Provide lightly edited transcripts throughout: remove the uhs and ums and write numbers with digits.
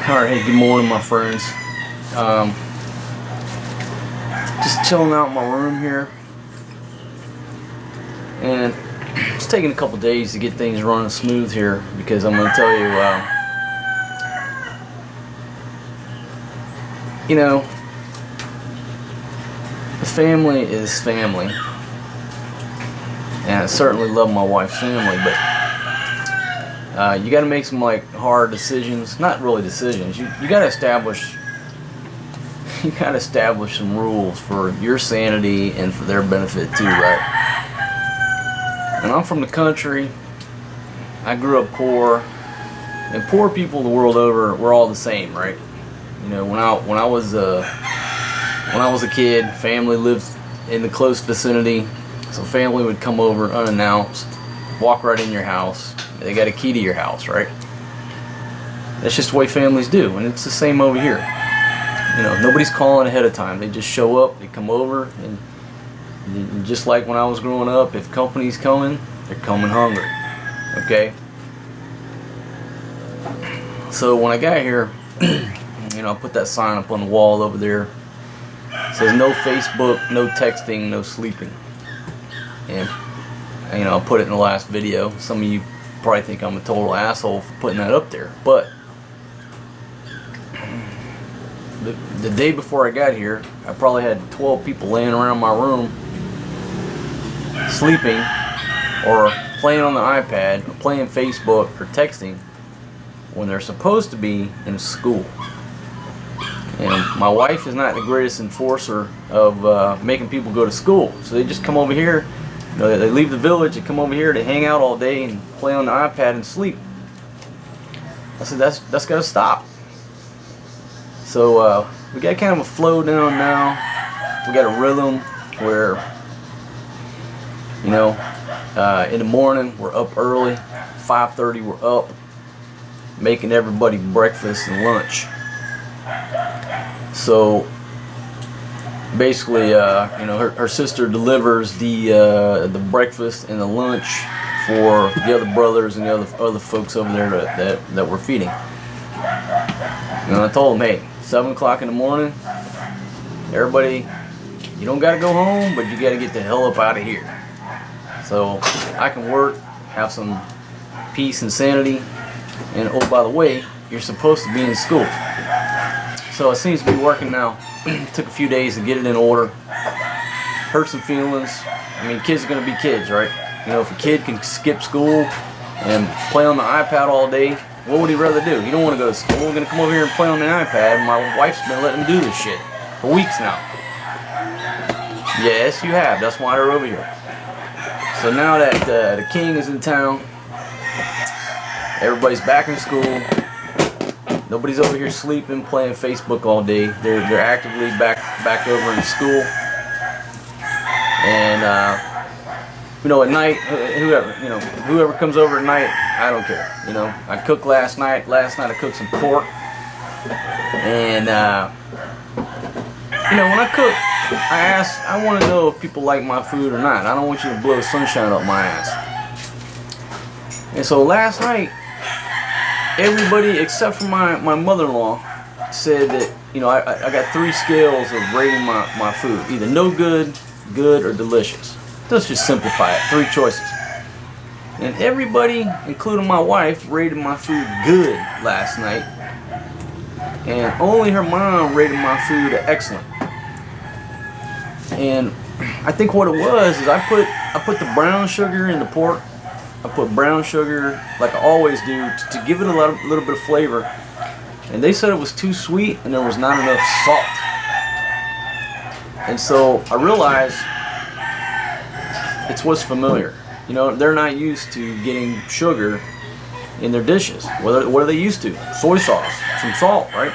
Alright, hey, good morning, my friends. Just chilling out in my room here. And it's taking a couple days to get things running smooth here because I'm going to tell you, the family is family. And I certainly love my wife's family, but you got to make some hard decisions. Not really decisions. You got to establish some rules for your sanity and for their benefit too, right? And I'm from the country. I grew up poor, and poor people the world over, we're all the same, right? When I was a kid, family lived in the close vicinity, so family would come over unannounced, walk right in your house. They got a key to your house, right? That's just the way families do, and it's the same over here. Nobody's calling ahead of time. They just show up, they come over, and just like when I was growing up, if company's coming, they're coming hungry. Okay? So when I got here, I put that sign up on the wall over there. It says no Facebook, no texting, no sleeping. And I put it in the last video. Some of you probably think I'm a total asshole for putting that up there, but the day before I got here, I probably had 12 people laying around my room sleeping or playing on the iPad or playing Facebook or texting when they're supposed to be in school. And my wife is not the greatest enforcer of making people go to school, so they just come over here. They leave the village, they come over here, they hang out all day and play on the iPad and sleep. I said that's got to stop. So we got kind of a flow down now. We got a rhythm where in the morning we're up early, 5:30 we're up, making everybody breakfast and lunch. So basically, her sister delivers the breakfast and the lunch for the other brothers and the other folks over there that we're feeding. And I told them, hey, 7 o'clock in the morning, everybody, you don't got to go home, but you got to get the hell up out of here. So I can work, have some peace and sanity, and oh, by the way, you're supposed to be in school. So it seems to be working now. Took a few days to get it in order. Hurt some feelings. I mean, kids are going to be kids, right? If a kid can skip school and play on the iPad all day, what would he rather do? He don't want to go to school. We're going to come over here and play on the iPad. My wife's been letting him do this shit for weeks now. Yes, you have. That's why they're over here. So now that the king is in town, everybody's back in school. Nobody's over here sleeping, playing Facebook all day. They're actively back over in school. And at night, whoever comes over at night, I don't care. I cooked last night. Last night I cooked some pork. And when I cook, I want to know if people like my food or not. I don't want you to blow sunshine up my ass. And so last night, everybody except for my mother-in-law said that I got 3 scales of rating my food, either no good, good, or delicious. Let's just simplify it. 3 choices. And everybody, including my wife, rated my food good last night, and only her mom rated my food excellent. And I think what it was is I put the brown sugar in the pork. I put brown sugar, like I always do, to give it a little bit of flavor. And they said it was too sweet and there was not enough salt. And so I realized it's what's familiar. They're not used to getting sugar in their dishes. What are they used to? Soy sauce, some salt, right?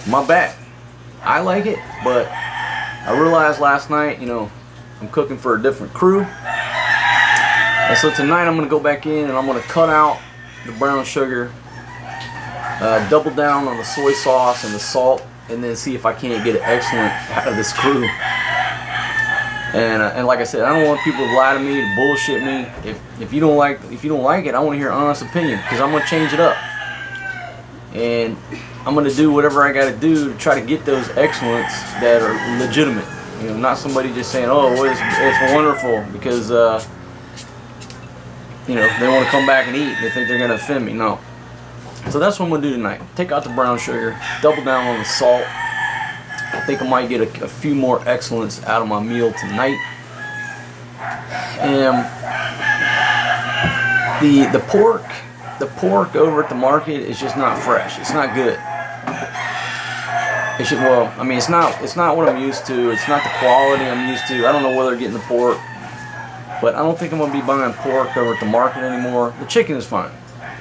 My bad. I like it, but I realized last night, I'm cooking for a different crew. And so tonight I'm going to go back in and I'm going to cut out the brown sugar, double down on the soy sauce and the salt, and then see if I can't get it excellent out of this crew. And like I said, I don't want people to lie to me, to bullshit me. If you don't like it, I want to hear an honest opinion, because I'm gonna change it up. and I'm gonna do whatever I gotta do to try to get those excellents that are legitimate. You know, not somebody just saying, "Oh, well, it's wonderful," because you know, they want to come back and eat. They think they're gonna offend me. No. So that's what I'm gonna do tonight. Take out the brown sugar, double down on the salt. I think I might get a few more excellents out of my meal tonight. And the pork over at the market is just not fresh. It's not good. It should, well, I mean, it's not what I'm used to. It's not the quality I'm used to. I don't know where they're getting the pork, but I don't think I'm gonna be buying pork over at the market anymore. The chicken is fine.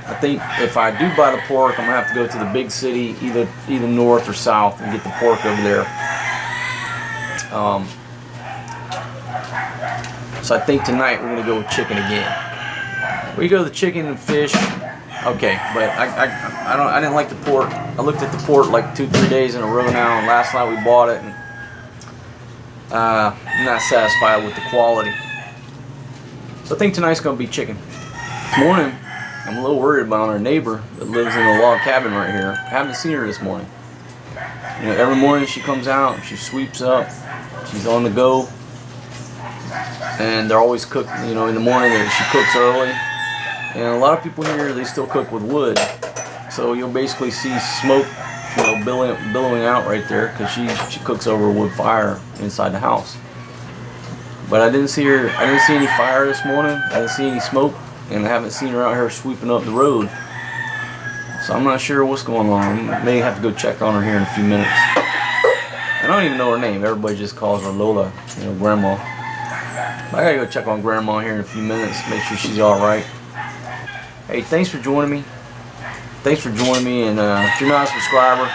I think if I do buy the pork, I'm gonna have to go to the big city, either north or south, and get the pork over there. So I think tonight we're gonna go with chicken again. We go to the chicken and fish, okay, but I didn't like the pork. I looked at the pork like 2-3 days in a row now, and last night we bought it, and I'm not satisfied with the quality. So I think tonight's gonna be chicken. This morning, I'm a little worried about our neighbor that lives in a log cabin right here. I haven't seen her this morning. You know, every morning she comes out, she sweeps up, she's on the go, and they're always cooked. You know, in the morning she cooks early, and a lot of people here, they still cook with wood, so you'll basically see smoke, you know, billowing out right there because she cooks over a wood fire inside the house. But I didn't see any fire this morning. I didn't see any smoke. And I haven't seen her out here sweeping up the road. So I'm not sure what's going on. I may have to go check on her here in a few minutes. I don't even know her name. Everybody just calls her Lola, you know, Grandma. But I gotta go check on Grandma here in a few minutes, make sure she's alright. Hey, thanks for joining me. And if you're not a subscriber,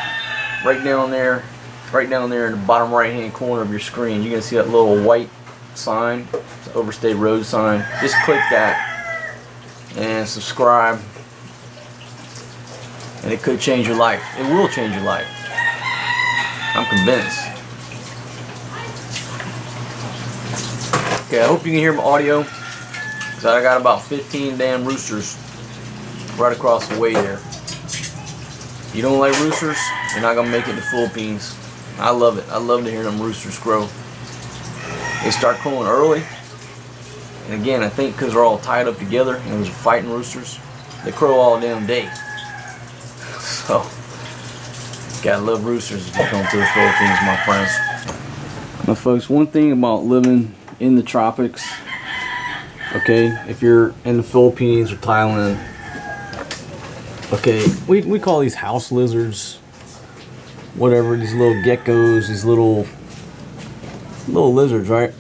right down there in the bottom right hand corner of your screen, you're gonna see that little white sign. It's an Overstay Road sign. Just click that and subscribe, and it could change your life. It will change your life. I'm convinced. Okay, I hope you can hear my audio, because I got about 15 damn roosters right across the way there. If you don't like roosters, you're not gonna make it to Philippines. I love it. I love to hear them roosters crow. They start crowing early. And again, I think because they're all tied up together and those are fighting roosters, they crow all damn day. So, gotta love roosters if you come to the Philippines, my friends. Now folks, one thing about living in the tropics, okay, if you're in the Philippines or Thailand, okay, we call these house lizards, whatever, these little geckos, these little lizards, right?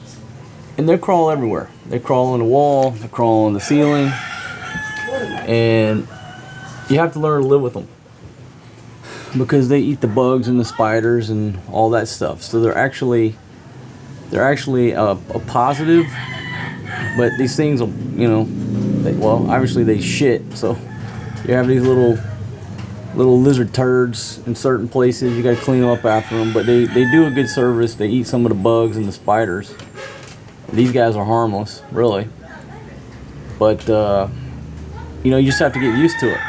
And they crawl everywhere. They crawl on the wall, they crawl on the ceiling, and you have to learn to live with them because they eat the bugs and the spiders and all that stuff. So they're actually a positive, but these things will, you know, well, obviously they shit. So you have these little lizard turds in certain places. You got to clean them up after them, but they do a good service. They eat some of the bugs and the spiders. These guys are harmless, really. But, you know, you just have to get used to it.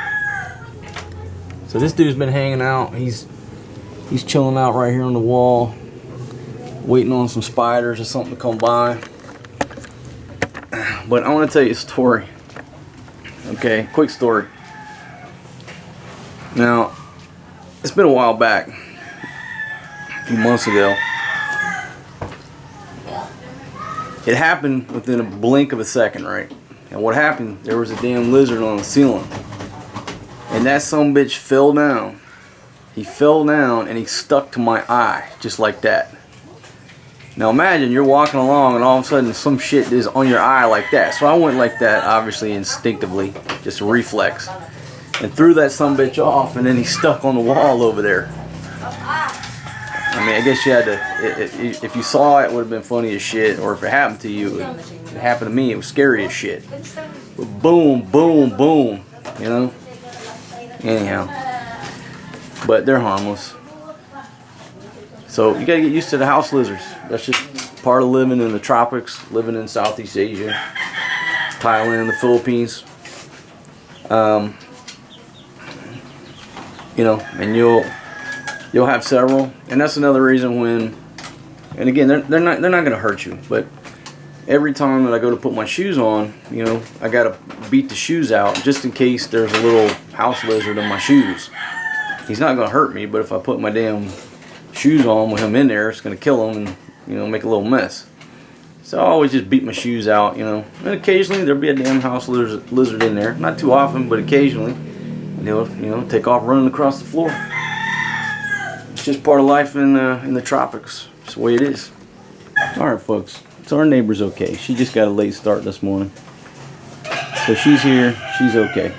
So this dude's been hanging out. He's chilling out right here on the wall, waiting on some spiders or something to come by. But I want to tell you a story. Okay, quick story. Now, it's been a while back, a few months ago. It happened within a blink of a second, right? And what happened, there was a damn lizard on the ceiling. And that sumbitch fell down. He fell down and he stuck to my eye, just like that. Now imagine you're walking along and all of a sudden some shit is on your eye like that. So I went like that, obviously instinctively, just a reflex. And threw that sumbitch off, and then he stuck on the wall over there. I mean, I guess you had to, if you saw it, it would have been funny as shit, or if it happened to you, it happened to me, it was scary as shit. But boom, boom, boom, you know? Anyhow. But they're harmless. So you gotta get used to the house lizards. That's just part of living in the tropics, living in Southeast Asia, Thailand, the Philippines. you know, and you'll have several, and that's another reason when, and again, they're not gonna hurt you, but every time that I go to put my shoes on, you know, I gotta beat the shoes out just in case there's a little house lizard in my shoes. He's not gonna hurt me, but if I put my damn shoes on with him in there, it's gonna kill him and, you know, make a little mess. So I always just beat my shoes out, you know. And occasionally there'll be a damn house lizard in there. Not too often, but occasionally. You know, take off running across the floor. It's just part of life in the tropics. It's the way it is. All right, folks. So our neighbor's okay. She just got a late start this morning. So she's here. She's okay.